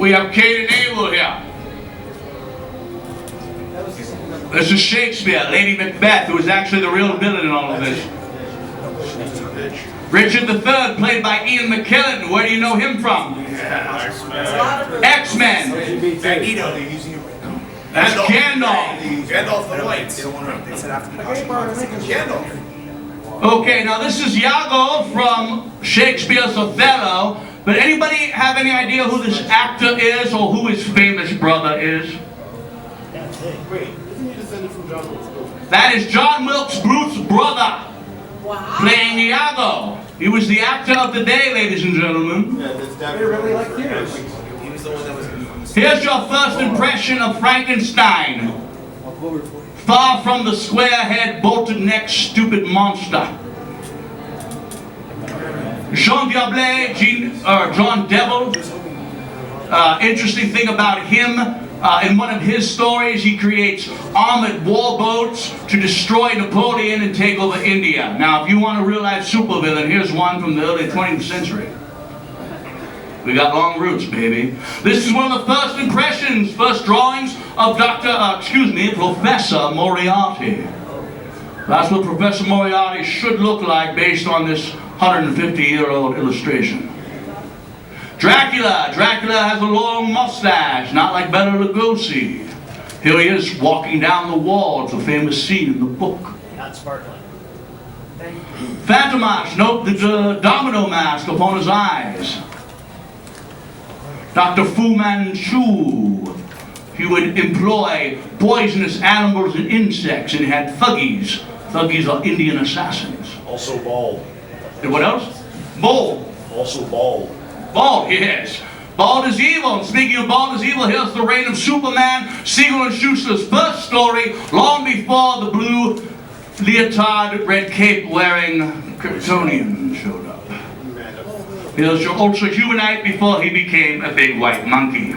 We have Cain and Abel here. This is Shakespeare, Lady Macbeth, who is actually the real villain in all of this. Richard III, played by Ian McKellen. Where do you know him from? X-Men. Magneto, they're using it right now. That's Gandalf. Gandalf the White. They said after the Gandalf. Okay, now this is Iago from Shakespeare's Othello. But anybody have any idea who this actor is or who his famous brother is? Wait, isn't he descended from John Wilkes Booth? That is John Wilkes Booth's brother. Wow. Playing Iago. He was the actor of the day, ladies and gentlemen. Yeah, that's definitely really like yours. He was the one that was. Here's your first impression of Frankenstein. Far from the square-head, bolted-neck, stupid monster. Jean Diable, John Devil. Interesting thing about him, in one of his stories, he creates armored war boats to destroy Napoleon and take over India. Now, if you want a real-life supervillain, here's one from the early 20th century. We got long roots, baby. This is one of the first impressions, first drawings of Professor Moriarty. That's what Professor Moriarty should look like based on this 150-year-old illustration. Dracula. Dracula has a long mustache, not like Bela Lugosi. Here he is walking down the wall. It's a famous scene in the book. Not sparkling. Phantomas, note the domino mask upon his eyes. Dr. Fu Manchu. He would employ poisonous animals and insects, and he had thuggies. Thuggies are Indian assassins. Also bald. And what else? Bald. Also bald. Bald, yes. Bald is evil. And speaking of bald is evil, here's the reign of Superman, Siegel and Schuster's first story, long before the blue leotard, red cape wearing Kryptonian showed up. Here's your Ultra Humanite before he became a big white monkey.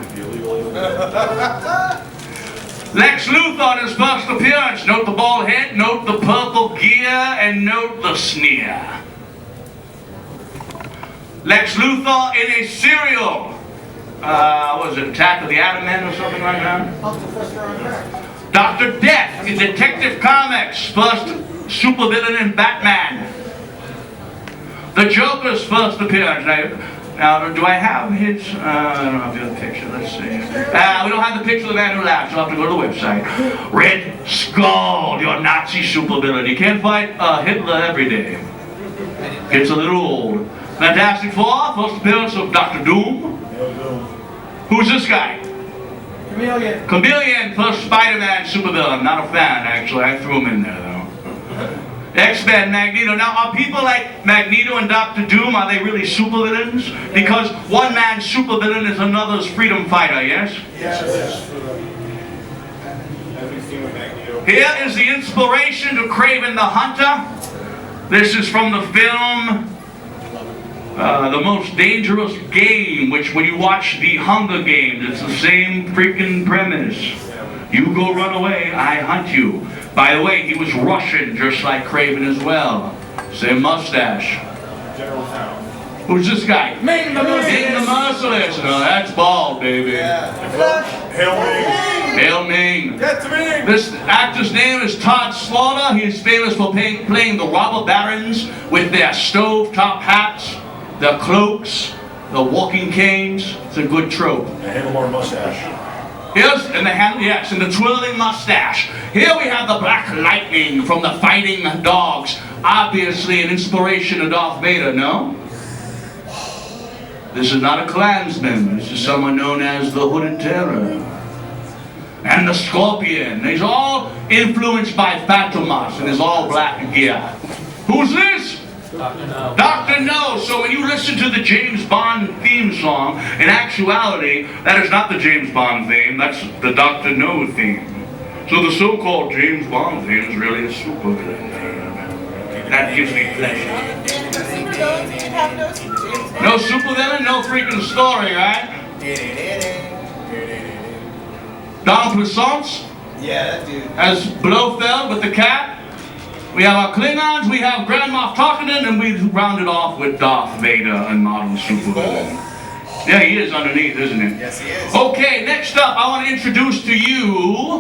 Lex Luthor on his first appearance. Note the bald head, note the purple gear, and note the sneer. Lex Luthor in a serial. What was it, Attack of the Atom Men or something like that? Dr. Death in Detective Comics, first supervillain in Batman. The Joker's first appearance. Now, do I have his? I don't have the picture. Let's see. We don't have the picture of the man who laughs. You'll have to go to the website. Red Skull, your Nazi supervillain. You can't fight Hitler every day. Gets a little old. Fantastic Four, first appearance of Dr. Doom. Who's this guy? Chameleon. Chameleon, first Spider-Man supervillain. Not a fan, actually. I threw him in there, though. X-Men, Magneto. Now, are people like Magneto and Dr. Doom, are they really supervillains? Because one man's supervillain is another's freedom fighter, yes? Yes. Here is the inspiration to Kraven the Hunter. This is from the film The Most Dangerous Game, which when you watch The Hunger Games, it's the same freaking premise. You go run away, I hunt you. By the way, he was Russian, just like Kraven as well. Same mustache. Who's this guy? Ming the Merciless. Ming the Merciless. No, that's bald, baby. Hail Ming. Hail Ming. Get to me. This actor's name is Todd Slaughter. He's famous for playing the robber barons with their stove-top hats, their cloaks, the walking canes. It's a good trope. A handlebar mustache. Yes, and the twirling mustache. Here we have the Black Lightning from the Fighting Dogs. Obviously an inspiration of Darth Vader, no? This is not a Klansman. This is someone known as the Hooded Terror. And the Scorpion. These are all influenced by Phantomas and his all-black gear. Who's this? Dr. No. Dr. No. So when you listen to the James Bond theme song, in actuality, that is not the James Bond theme, that's the Dr. No theme. So the so-called James Bond theme is really a supervillain. That gives me pleasure. No supervillain, no freaking story, right? Don Pleasance Yeah, that dude. as Blofeld with the cat. We have our Klingons, we have Grand Moff Tarkinen, and we rounded off with Darth Vader and modern supervillain. Yeah, he is underneath, isn't he? Yes, he is. Okay, next up, I want to introduce to you